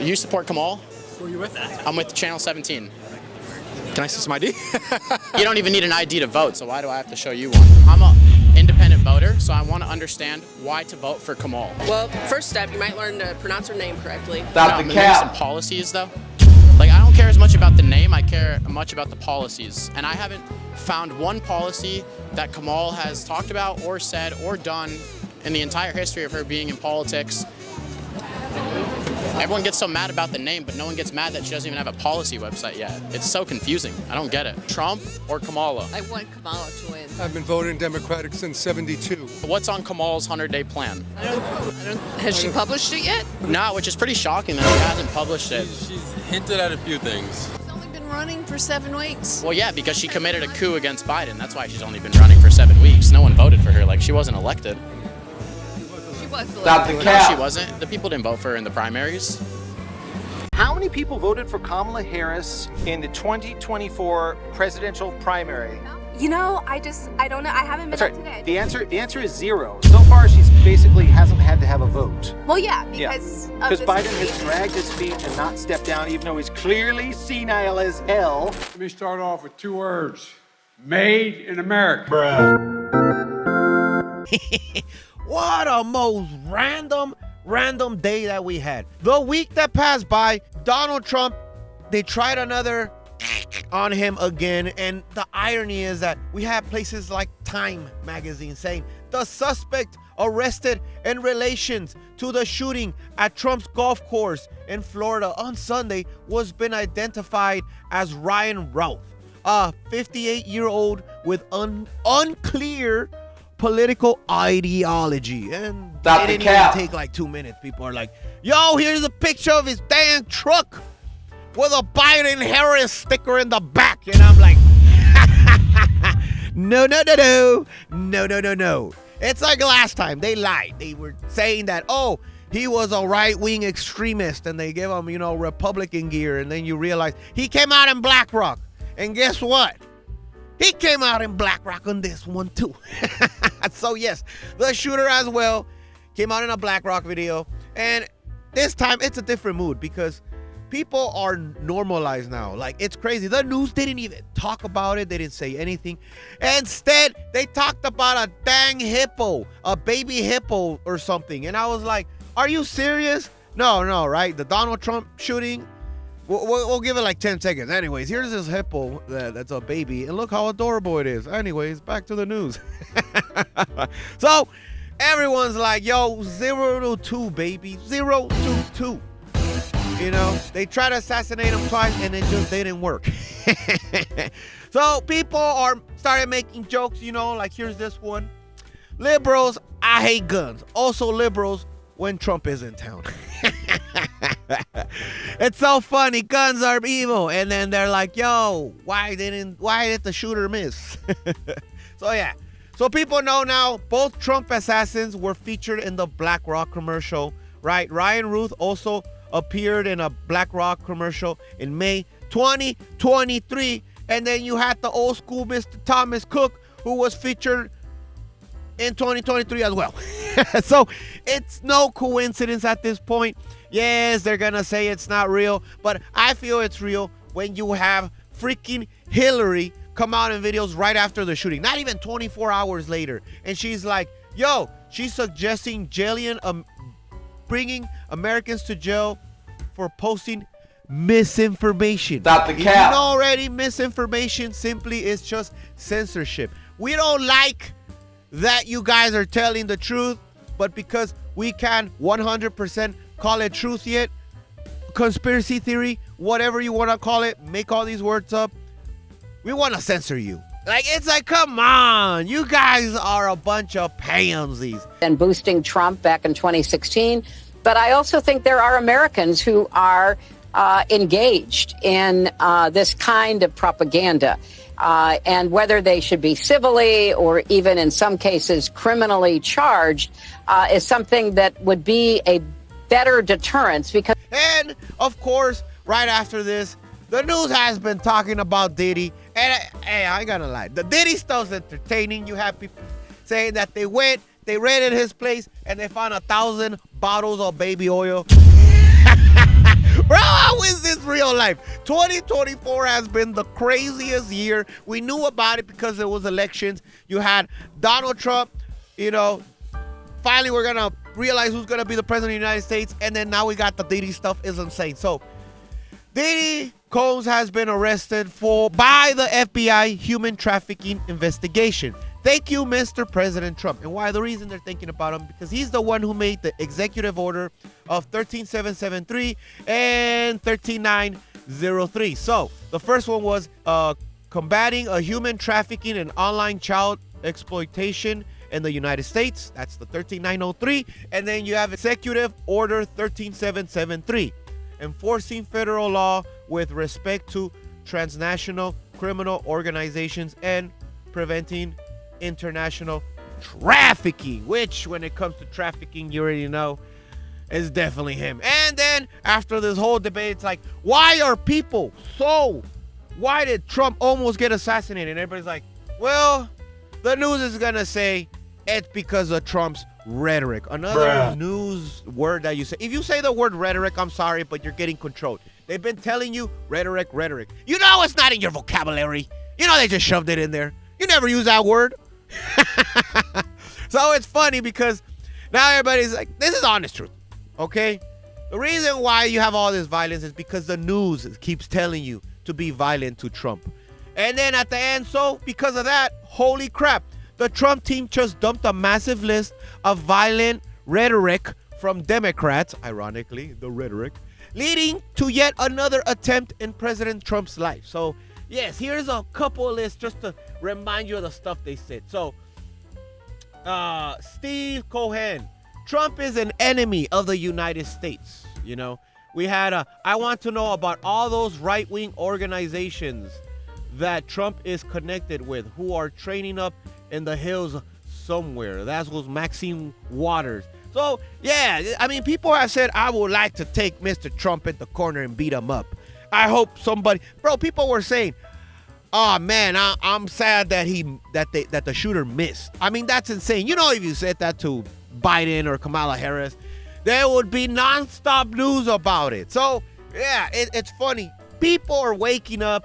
You support Kamala? Who are you with at? I'm with Channel 17. Can I see some ID? You don't even need an ID to vote, so why do I have to show you one? I'm an independent voter, so I want to understand why to vote for Kamala. Well, first step, you might learn to pronounce her name correctly. Maybe some policies, though. Like, I don't care as much about the name, I care much about the policies. And I haven't found one policy that Kamala has talked about or said or done in the entire history of her being in politics. Everyone gets so mad about the name, but no one gets mad that she doesn't even have a policy website yet. It's so confusing. I don't get it. Trump or Kamala? I want Kamala to win. I've been voting Democratic since '72. What's on Kamala's 100-day plan? Has she published it yet? No, which is pretty shocking that she hasn't published it. She's hinted at a few things. She's only been running for 7 weeks. Well, yeah, because she committed a coup against Biden. That's why she's only been running for 7 weeks. No one voted for her. Like, she wasn't elected. She was No, she wasn't. The people didn't vote for her in the primaries. How many people voted for Kamala Harris in the 2024 presidential primary? You know, I don't know. I haven't been up today. The answer is 0. So far, she's basically hasn't had to have a vote. Well, yeah, because Biden has dragged his feet and not stepped down, even though he's clearly senile as hell. Let me start off with 2 words. Made in America. What a most random day that we had. The week that passed by, Donald Trump, they tried another on him again, and the irony is that we have places like Time magazine saying the suspect arrested in relations to the shooting at Trump's golf course in Florida on Sunday was been identified as Ryan Routh, a 58-year-old with unclear political ideology. And it didn't even take like 2 minutes. People are like, yo, here's a picture of his damn truck with a Biden-Harris sticker in the back. And I'm like, no. It's like last time. They lied. They were saying that, oh, he was a right-wing extremist, and they give him, Republican gear. And then you realize he came out in BlackRock. And guess what? He came out in BlackRock on this one, too. So, yes, the shooter as well came out in a BlackRock video. And this time, it's a different mood because people are normalized now. Like, it's crazy. The news didn't even talk about it. They didn't say anything. Instead, they talked about a dang hippo, a baby hippo or something. And I was like, are you serious? No, right? The Donald Trump shooting, we'll give it like 10 seconds. Anyways, here's this hippo that's a baby. And look how adorable it is. Anyways, back to the news. So, everyone's like, yo, 0 to 2, baby. 0 to 2. They tried to assassinate him twice and it just didn't work. So people started making jokes, like here's this one. Liberals, I hate guns. Also liberals when Trump is in town. It's so funny. Guns are evil. And then they're like, yo, why did the shooter miss? So yeah. So people know now both Trump assassins were featured in the BlackRock commercial, right? Ryan Routh also appeared in a BlackRock commercial in May 2023. And then you had the old school Mr. Thomas Cook, who was featured in 2023 as well. So it's no coincidence at this point. Yes, they're going to say it's not real, but I feel it's real when you have freaking Hillary come out in videos right after the shooting, not even 24 hours later. And she's like, yo, she's suggesting bringing Americans to jail for posting misinformation. Stop the cap. You know already, misinformation simply is just censorship. We don't like that you guys are telling the truth, but because we can't 100% call it truth yet, conspiracy theory, whatever you want to call it, make all these words up, we want to censor you. Like, it's like, come on, you guys are a bunch of pansies. And boosting Trump back in 2016. But I also think there are Americans who are engaged in this kind of propaganda. And whether they should be civilly or even in some cases criminally charged is something that would be a better deterrence. Because, and of course, right after this, the news has been talking about Diddy. And hey, I ain't gonna lie, the Diddy stuff's entertaining. You have people saying that they raided his place and they found 1,000 bottles of baby oil. real life. 2024 has been the craziest year. We knew about it because it was elections. You had Donald Trump, finally we're going to realize who's going to be the president of the United States. And then now we got the Diddy stuff. Is insane. So Diddy Combs has been arrested by the FBI human trafficking investigation. Thank you, Mr. President Trump. And why? The reason they're thinking about him, because he's the one who made the executive order of 13773 and 13903. So the first one was combating a human trafficking and online child exploitation in the United States. That's the 13903. And then you have executive order 13773, enforcing federal law with respect to transnational criminal organizations and preventing international trafficking, which when it comes to trafficking, you already know is definitely him. And then after this whole debate, it's like, why did Trump almost get assassinated? And everybody's like, well, the news is gonna say it's because of Trump's rhetoric. Another news word that you say. If you say the word rhetoric, I'm sorry, but you're getting controlled. They've been telling you rhetoric. You know it's not in your vocabulary. You know they just shoved it in there. You never use that word. So it's funny because now everybody's like, this is honest truth, okay? The reason why you have all this violence is because the news keeps telling you to be violent to Trump. And then at the end, so because of that, holy crap, the Trump team just dumped a massive list of violent rhetoric from Democrats, ironically, the rhetoric, leading to yet another attempt in President Trump's life. So yes, here's a couple of lists just to remind you of the stuff they said. So, Steve Cohen, Trump is an enemy of the United States. We had I want to know about all those right-wing organizations that Trump is connected with who are training up in the hills somewhere. That was Maxine Waters. So, yeah, I mean, people have said, I would like to take Mr. Trump in the corner and beat him up. I hope people were saying, oh man, I'm sad that the shooter missed. I mean, that's insane. If you said that to Biden or Kamala Harris, there would be nonstop news about it. So yeah, it's funny. People are waking up.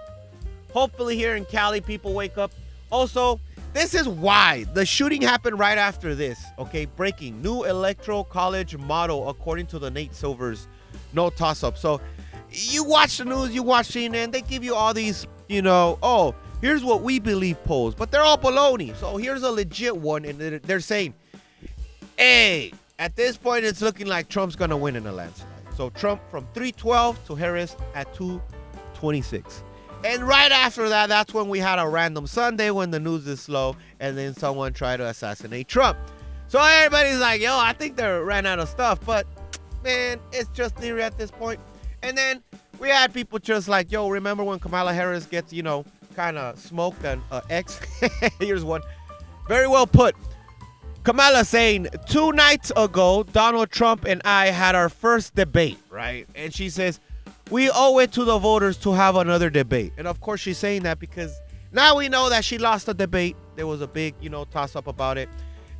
Hopefully here in Cali, people wake up. Also, this is why the shooting happened right after this. Okay, breaking new electoral college model according to the Nate Silver's no toss-up. So you watch the news, you watch CNN, they give you all these, oh, here's what we believe polls, but they're all baloney. So here's a legit one, and they're saying, hey, at this point, it's looking like Trump's going to win in a landslide. So Trump from 312 to Harris at 226. And right after that, that's when we had a random Sunday when the news is slow, and then someone tried to assassinate Trump. So everybody's like, yo, I think they ran out of stuff, but man, it's just theory at this point. And then we had people just like, yo, remember when Kamala Harris gets, kind of smoked and X? Here's one. Very well put. Kamala saying, 2 nights ago, Donald Trump and I had our first debate, right? And she says, we owe it to the voters to have another debate. And of course, she's saying that because now we know that she lost the debate. There was a big, toss-up about it.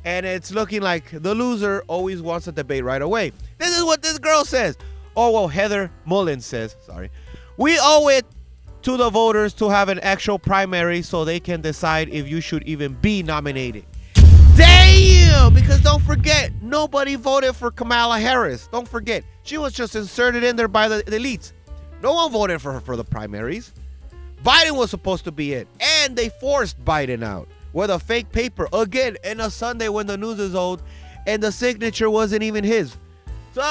And it's looking like the loser always wants a debate right away. This is what this girl says. Oh, well, Heather Mullins says, we owe it to the voters to have an actual primary so they can decide if you should even be nominated. Damn! Because don't forget, nobody voted for Kamala Harris. Don't forget, she was just inserted in there by the elites. No one voted for her for the primaries. Biden was supposed to be in, and they forced Biden out with a fake paper again in a Sunday when the news is old, and the signature wasn't even his. So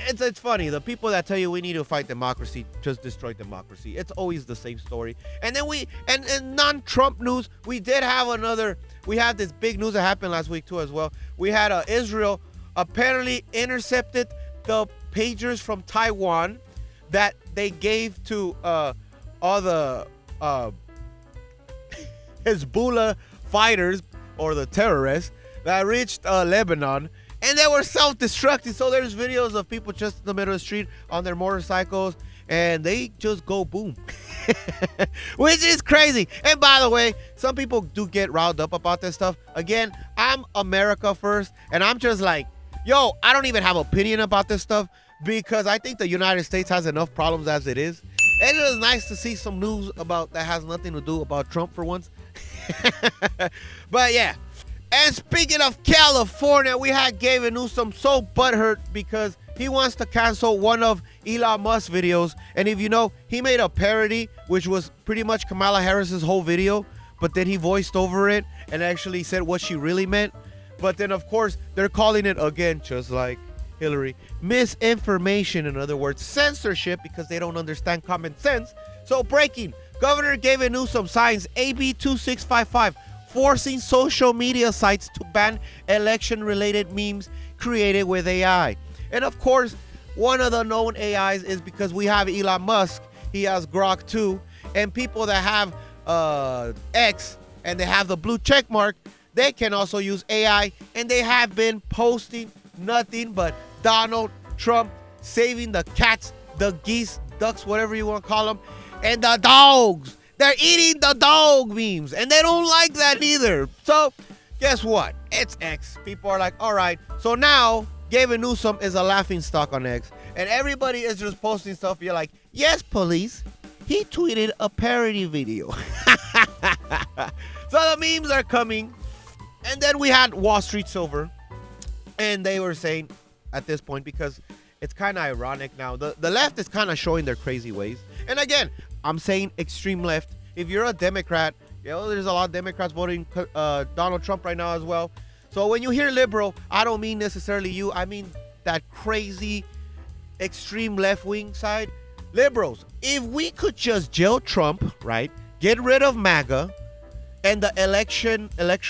it's funny. The people that tell you we need to fight democracy just destroy democracy. It's always the same story. And then and non-Trump news, we had this big news that happened last week too as well. We had Israel apparently intercepted the pagers from Taiwan that they gave to all the Hezbollah fighters or the terrorists that reached Lebanon. And they were self-destructing. So there's videos of people just in the middle of the street on their motorcycles, and they just go boom. Which is crazy. And by the way, some people do get riled up about this stuff. Again, I'm America first, and I'm just like, yo, I don't even have an opinion about this stuff because I think the United States has enough problems as it is. And it was nice to see some news about that has nothing to do about Trump for once. But yeah. And speaking of California, we had Gavin Newsom so butthurt because he wants to cancel one of Elon Musk's videos. And if you know, he made a parody, which was pretty much Kamala Harris's whole video, but then he voiced over it and actually said what she really meant. But then, of course, they're calling it, again, just like Hillary, misinformation. In other words, censorship, because they don't understand common sense. So breaking, Governor Gavin Newsom signs AB 2655, forcing social media sites to ban election-related memes created with AI. And of course, one of the known AIs is because we have Elon Musk, he has Grok too, and people that have X and they have the blue check mark, they can also use AI, and they have been posting nothing but Donald Trump saving the cats, the geese, ducks, whatever you want to call them, and the dogs. They're eating the dog memes, and they don't like that either. So guess what? It's X. People are like, all right. So now Gavin Newsom is a laughing stock on X, and everybody is just posting stuff. You're like, yes, police. He tweeted a parody video. So the memes are coming. And then we had Wall Street Silver, and they were saying at this point, because it's kind of ironic now, the left is kind of showing their crazy ways. And again, I'm saying extreme left. If you're a Democrat, you know, there's a lot of Democrats voting Donald Trump right now as well. So when you hear liberal, I don't mean necessarily you. I mean that crazy extreme left-wing side. Liberals, if we could just jail Trump, right, get rid of MAGA and the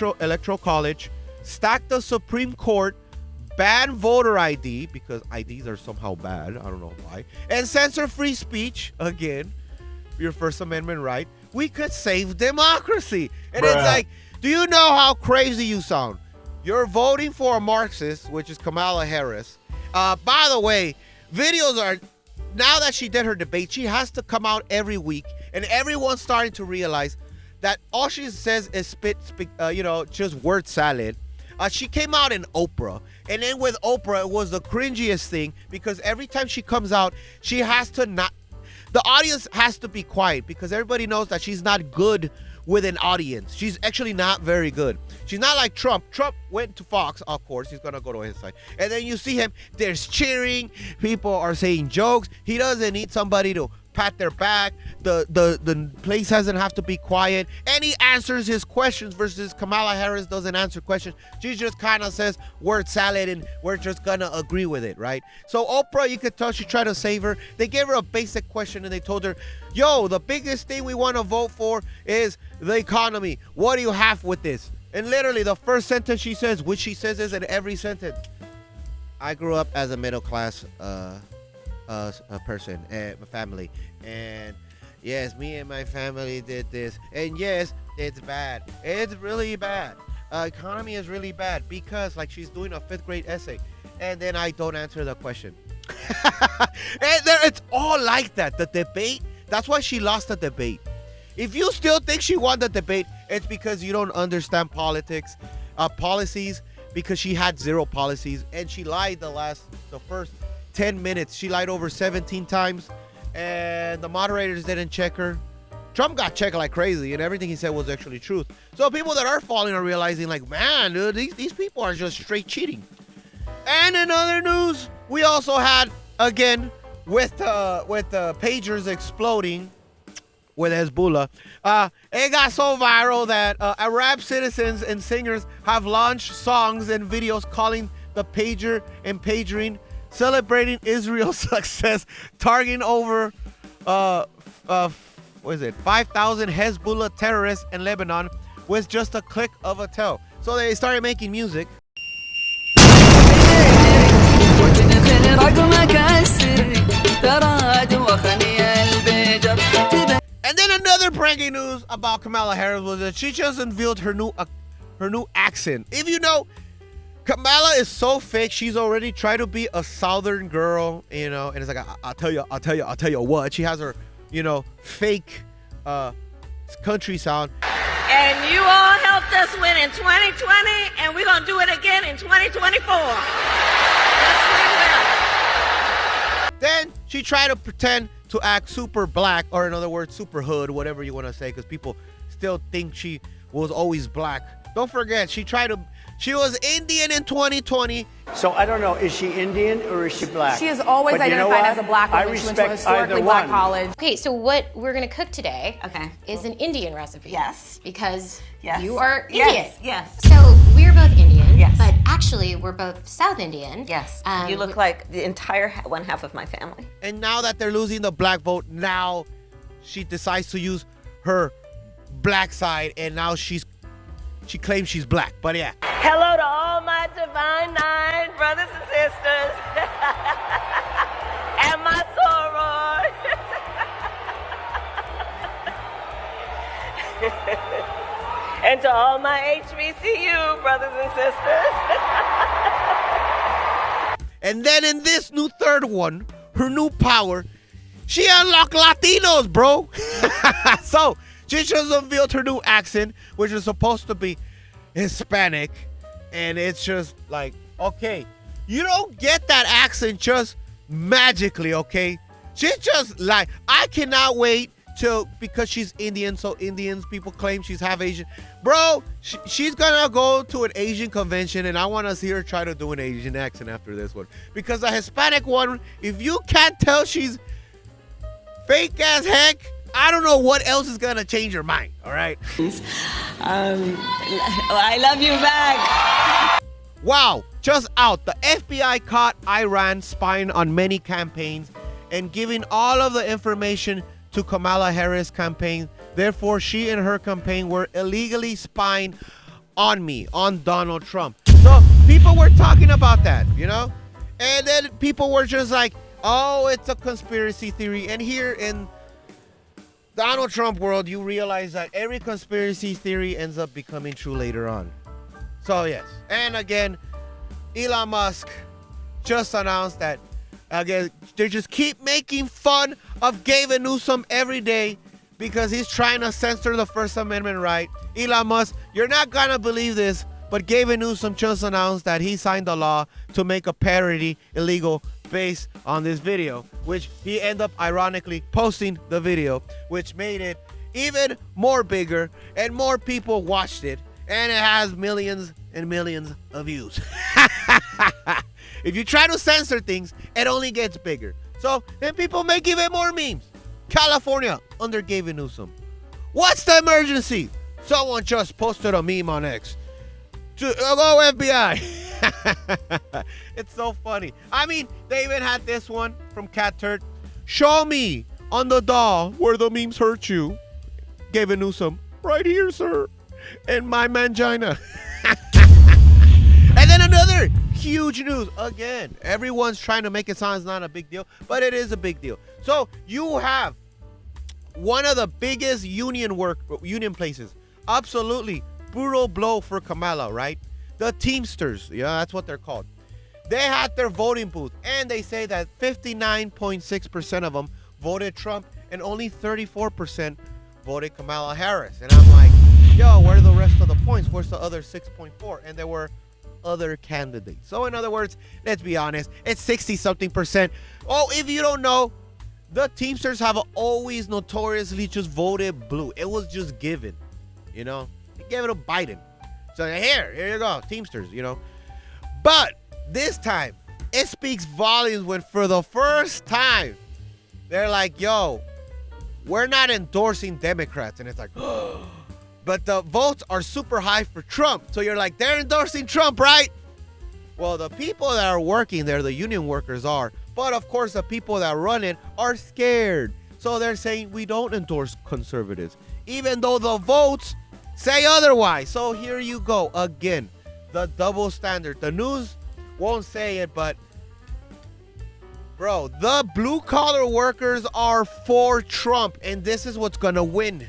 electoral college, stack the Supreme Court, ban voter ID, because IDs are somehow bad, I don't know why, and censor free speech, again, your First Amendment right, we could save democracy. And It's like, do you know how crazy you sound? You're voting for a Marxist, which is Kamala Harris. By the way, videos are, now that she did her debate, she has to come out every week, and everyone's starting to realize that all she says is just word salad. She came out in Oprah, and then with Oprah, it was the cringiest thing, because every time she comes out, she has to not, the audience has to be quiet, because everybody knows that she's not good with an audience. She's actually not very good. She's not like Trump. Trump went to Fox, of course, he's gonna go to his side. And then you see him, there's cheering, people are saying jokes. He doesn't need somebody to pat their back. The place doesn't have to be quiet, and he answers his questions, versus Kamala Harris doesn't answer questions. She just kind of says word salad, and we're just gonna agree with it, right? So Oprah, you could tell she tried to save her. They gave her a basic question, and they told her, yo, the biggest thing we want to vote for is the economy. What do you have with this? And literally the first sentence she says, which she says is in every sentence, I grew up as a middle class a person and my family, and yes, me and my family did this, and yes, it's bad, it's really bad, economy is really bad, because like she's doing a 5th grade essay, and then I don't answer the question. And it's all like that. The debate, that's why she lost the debate. If you still think she won the debate, it's because you don't understand politics, policies, because she had 0 policies, and she lied the first 10 minutes. She lied over 17 times, and the moderators didn't check her. Trump got checked like crazy, and everything he said was actually truth. So people that are falling are realizing, like, man, dude, these people are just straight cheating. And in other news, we also had, again, with the pagers exploding with Hezbollah, it got so viral that Arab citizens and singers have launched songs and videos calling the pager and pagering, celebrating Israel's success, targeting over 5,000 Hezbollah terrorists in Lebanon with just a click of a toe. So they started making music. And then another breaking news about Kamala Harris was that she just unveiled her new accent. If you know, Kamala is so fake. She's already tried to be a Southern girl, you know, and it's like, I'll tell you what. She has her, fake country sound. And you all helped us win in 2020, and we're going to do it again in 2024. Yes, we will. Then she tried to pretend to act super black, or in other words, super hood, whatever you want to say, because people still think she was always black. Don't forget, she was Indian in 2020. So I don't know, is she Indian or is she black? She has always identified as a black woman. I She went to a respect historically either black one. college. Okay, so what we're gonna cook today is an Indian recipe. Yes. Because you are Indian. Yes. So we're both Indian. Yes. But actually, we're both South Indian. Yes. You look like the entire one half of my family. And now that they're losing the black vote, now she decides to use her black side, and now she claims she's black. But yeah. Hello to all my divine nine brothers and sisters. And my soror. And to all my HBCU brothers and sisters. And then in this new third one, her new power, she unlocked Latinos, bro. So she just unveiled her new accent, which is supposed to be Hispanic. And it's just like, okay, you don't get that accent just magically, okay? She's just like, I cannot wait because she's Indian, so Indians, people claim she's half Asian. Bro, she's gonna go to an Asian convention, and I want to see her try to do an Asian accent after this one. Because the Hispanic one, if you can't tell she's fake as heck, I don't know what else is gonna change your mind, all right? I love you back. Wow, just out. The FBI caught Iran spying on many campaigns and giving all of the information to Kamala Harris' campaign. Therefore, she and her campaign were illegally spying on me, on Donald Trump. So people were talking about that, you know? And then people were just like, oh, it's a conspiracy theory. And here in Donald Trump world, you realize that every conspiracy theory ends up becoming true later on. So yes, and again, Elon Musk just announced that, again, they just keep making fun of Gavin Newsom every day because he's trying to censor the First Amendment right. Elon Musk, you're not gonna believe this, but Gavin Newsom just announced that he signed a law to make a parody illegal based on this video, which he ended up ironically posting the video, which made it even more bigger and more people watched it, and it has millions and millions of views. If you try to censor things, it only gets bigger. So then people make even more memes. California under Gavin Newsom. What's the emergency? Someone just posted a meme on X. Go FBI. It's so funny. I mean, they even had this one from Cat Turd. Show me on the doll where the memes hurt you. Gavin Newsom. Right here, sir. And my mangina. And then another huge news. Again, everyone's trying to make it sound it's not a big deal, but it is a big deal. So you have one of the biggest union places. Absolutely brutal blow for Kamala, right? The Teamsters, yeah, that's what they're called. They had their voting booth, and they say that 59.6% of them voted Trump, and only 34% voted Kamala Harris. And I'm like, yo, where are the rest of the points? Where's the other 6.4? And there were other candidates. So in other words, let's be honest, it's 60-something%. Oh, if you don't know, the Teamsters have always notoriously just voted blue. It was just given, you know. They gave it to Biden. So here you go, Teamsters, you know. But this time, it speaks volumes when for the first time, they're like, yo, we're not endorsing Democrats. And it's like, but the votes are super high for Trump. So you're like, they're endorsing Trump, right? Well, the people that are working there, the union workers are. But of course, the people that run it are scared. So they're saying we don't endorse conservatives, even though the votes say otherwise. So here you go again, the double standard. The news won't say it, but bro, the blue collar workers are for Trump, and this is what's gonna win.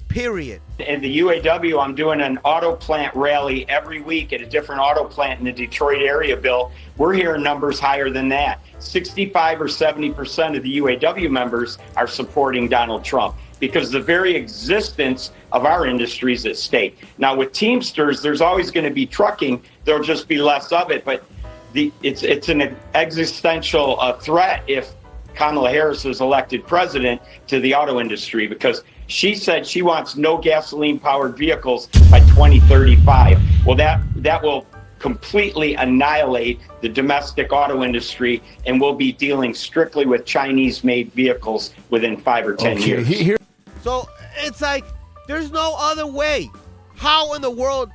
Period. In the UAW, I'm doing an auto plant rally every week at a different auto plant in the Detroit area, Bill. We're hearing numbers higher than that. 65 or 70% of the UAW members are supporting Donald Trump because the very existence of our industry is at stake. Now with Teamsters, there's always going to be trucking. There'll just be less of it, but it's an existential threat if Kamala Harris is elected president to the auto industry, because she said she wants no gasoline-powered vehicles by 2035. Well, that will completely annihilate the domestic auto industry, and we'll be dealing strictly with Chinese-made vehicles within 5 or 10 years. So it's like there's no other way. How in the world,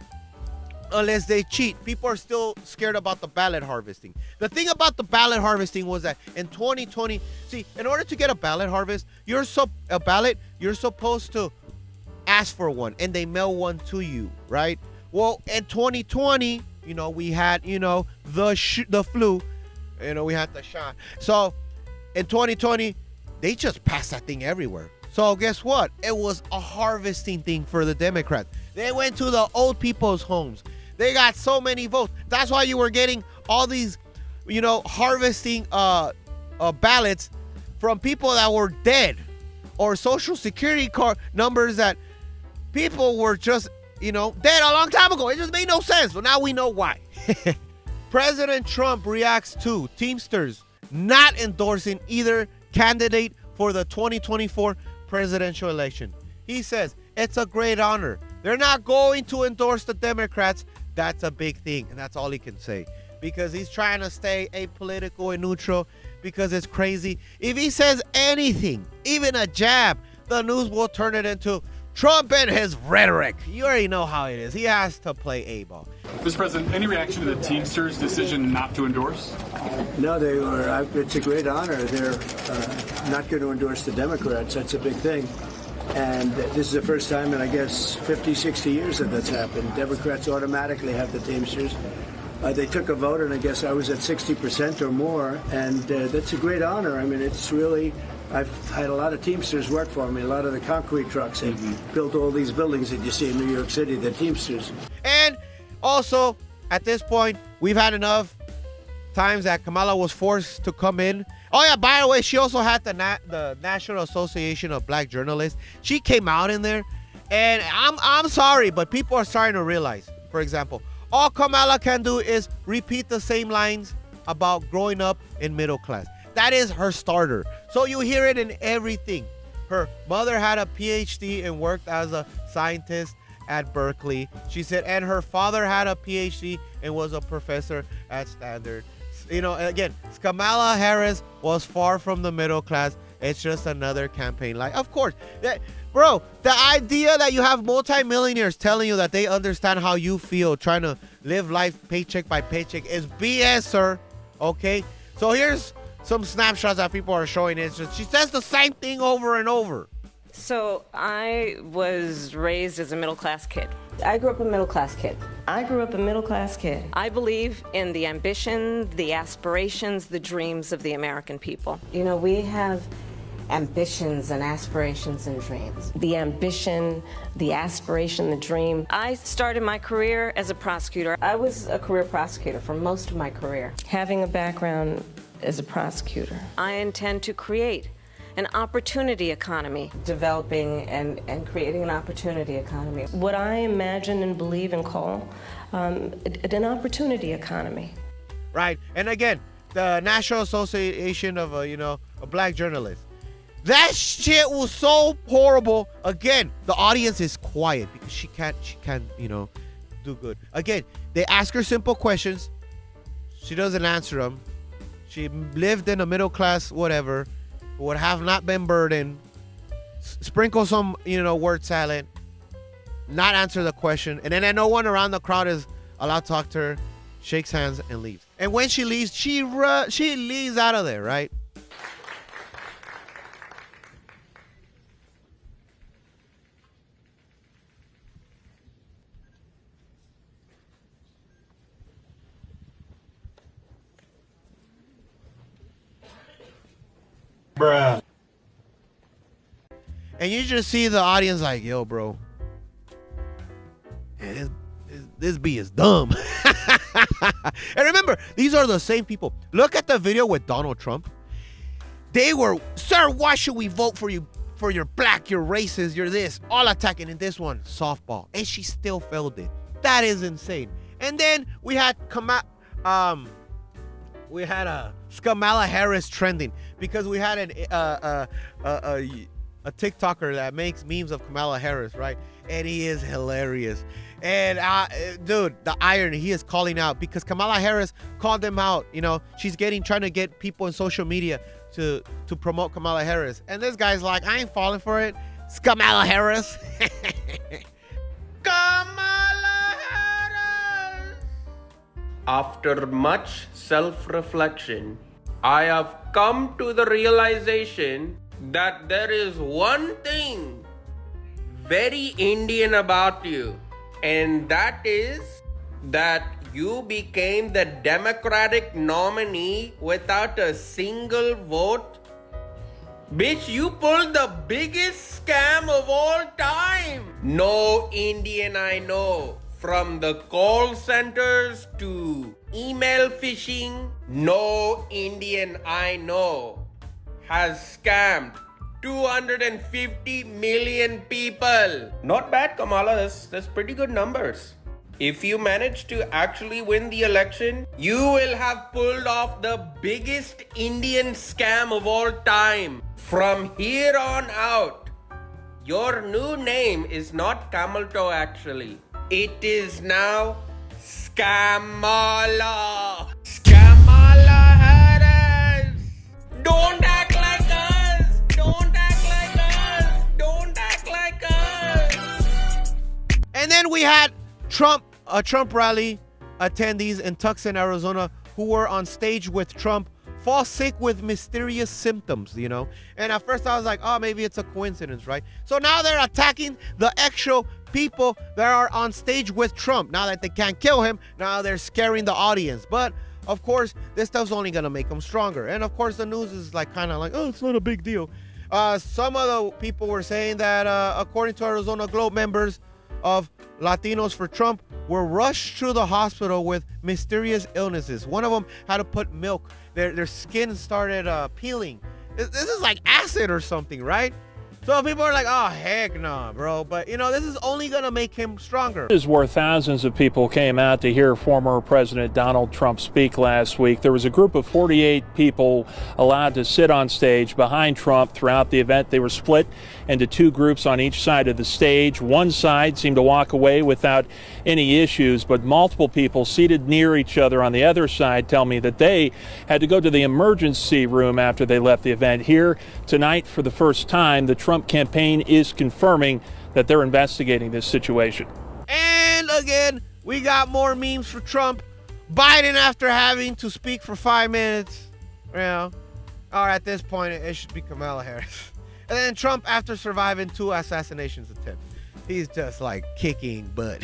unless they cheat, people are still scared about the ballot harvesting. The thing about the ballot harvesting was that in 2020, see, in order to get a ballot harvest, you're supposed to ask for one, and they mail one to you, right? Well, in 2020, we had, the flu, we had the shot. So in 2020, they just passed that thing everywhere. So guess what? It was a harvesting thing for the Democrats. They went to the old people's homes. They got so many votes. That's why you were getting all these, harvesting ballots from people that were dead, or social security card numbers that people were just, dead a long time ago. It just made no sense. But now we know why. President Trump reacts to Teamsters not endorsing either candidate for the 2024 presidential election. He says it's a great honor. They're not going to endorse the Democrats. That's a big thing, and that's all he can say, because he's trying to stay apolitical and neutral, because it's crazy. If he says anything, even a jab, the news will turn it into Trump and his rhetoric. You already know how it is. He has to play A-ball. Mr. President, any reaction to the Teamsters' decision not to endorse? No, they were. It's a great honor. They're not going to endorse the Democrats. That's a big thing. And this is the first time in, I guess, 50, 60 years that's happened. Democrats automatically have the Teamsters. They took a vote, and I guess I was at 60% or more, and that's a great honor. I mean, it's really, I've had a lot of Teamsters work for me, a lot of the concrete trucks. They built all these buildings that you see in New York City, the Teamsters. And also, at this point, we've had enough times that Kamala was forced to come in. Oh yeah, by the way, she also had the National Association of Black Journalists. She came out in there, and I'm sorry, but people are starting to realize, for example, all Kamala can do is repeat the same lines about growing up in middle class. That is her starter. So you hear it in everything. Her mother had a PhD and worked as a scientist at Berkeley. She said, and her father had a PhD and was a professor at Stanford. Again, Kamala Harris was far from the middle class. It's just another campaign. Like, of course, bro, the idea that you have multimillionaires telling you that they understand how you feel trying to live life paycheck by paycheck is BS, sir. Okay? So here's some snapshots that people are showing. It's just, she says the same thing over and over. So I was raised as a middle-class kid. I grew up a middle-class kid. I grew up a middle-class kid. I believe in the ambition, the aspirations, the dreams of the American people. We have ambitions and aspirations and dreams. The ambition, the aspiration, the dream. I started my career as a prosecutor. I was a career prosecutor for most of my career. Having a background as a prosecutor. I intend to create an opportunity economy. Developing and creating an opportunity economy. What I imagine and believe and call an opportunity economy. Right. And again, the National Association of, Black Journalists. That shit was so horrible. Again, the audience is quiet because she can't, do good. Again, they ask her simple questions. She doesn't answer them. She lived in a middle class, whatever, would have not been burdened. Sprinkle some, word salad. Not answer the question. And then no one around the crowd is allowed to talk to her. Shakes hands and leaves. And when she leaves, she leaves out of there, right? Bruh. And you just see the audience like, yo, bro, man, this B is dumb. And remember, these are the same people. Look at the video with Donald Trump. They were, sir, why should we vote for you? For you're black, you're racist, you're this, all attacking. In this one, softball. And she still failed it. That is insane. And then we had we had a Kamala Harris trending because we had a TikToker that makes memes of Kamala Harris, right? And he is hilarious. And dude, the irony, he is calling out because Kamala Harris called them out. You know, she's trying to get people in social media to promote Kamala Harris. And this guy's like, I ain't falling for it. It's Kamala Harris. Kamala Harris. After much self-reflection, I have come to the realization that there is one thing very Indian about you, and that is that you became the Democratic nominee without a single vote. Bitch, you pulled the biggest scam of all time. No Indian I know, from the call centers to email phishing, no Indian I know has scammed 250 million people. Not bad, Kamala. That's pretty good numbers. If you manage to actually win the election, you will have pulled off the biggest Indian scam of all time. From here on out, your new name is not Kamalto actually. It is now Skamala. Skamala Harris. Don't act like us. Don't act like us. Don't act like us. And then we had a Trump rally attendees in Tucson, Arizona, who were on stage with Trump, fall sick with mysterious symptoms, you know? And at first I was like, oh, maybe it's a coincidence, right? So now they're attacking the actual people that are on stage with Trump. Now that they can't kill him, now they're scaring the audience. But of course, this stuff's only gonna make them stronger. And of course, the news is like kind of like, oh, it's not a big deal. Some of the people were saying that according to Arizona Globe members of Latinos for Trump were rushed to the hospital with mysterious illnesses. One of them had to put milk. Their skin started peeling. This is like acid or something, right? So people are like, oh, heck no, bro. But, you know, this is only going to make him stronger. This is where thousands of people came out to hear former President Donald Trump speak last week. There was a group of 48 people allowed to sit on stage behind Trump throughout the event. They were split into two groups on each side of the stage. One side seemed to walk away without any issues, but multiple people seated near each other on the other side tell me that they had to go to the emergency room after they left the event. Here tonight, for the first time, the Trump campaign is confirming that they're investigating this situation. And again, we got more memes for Trump. Biden, after having to speak for 5 minutes, you know, or at this point, it should be Kamala Harris. And then Trump, after surviving 2 assassinations attempts, he's just like kicking butt.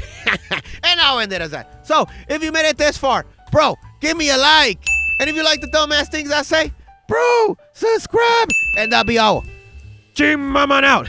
And I'll end it as that. So if you made it this far, bro, give me a like. And if you like the dumbass things I say, bro, subscribe. And that'll be all. Chinmonmon out.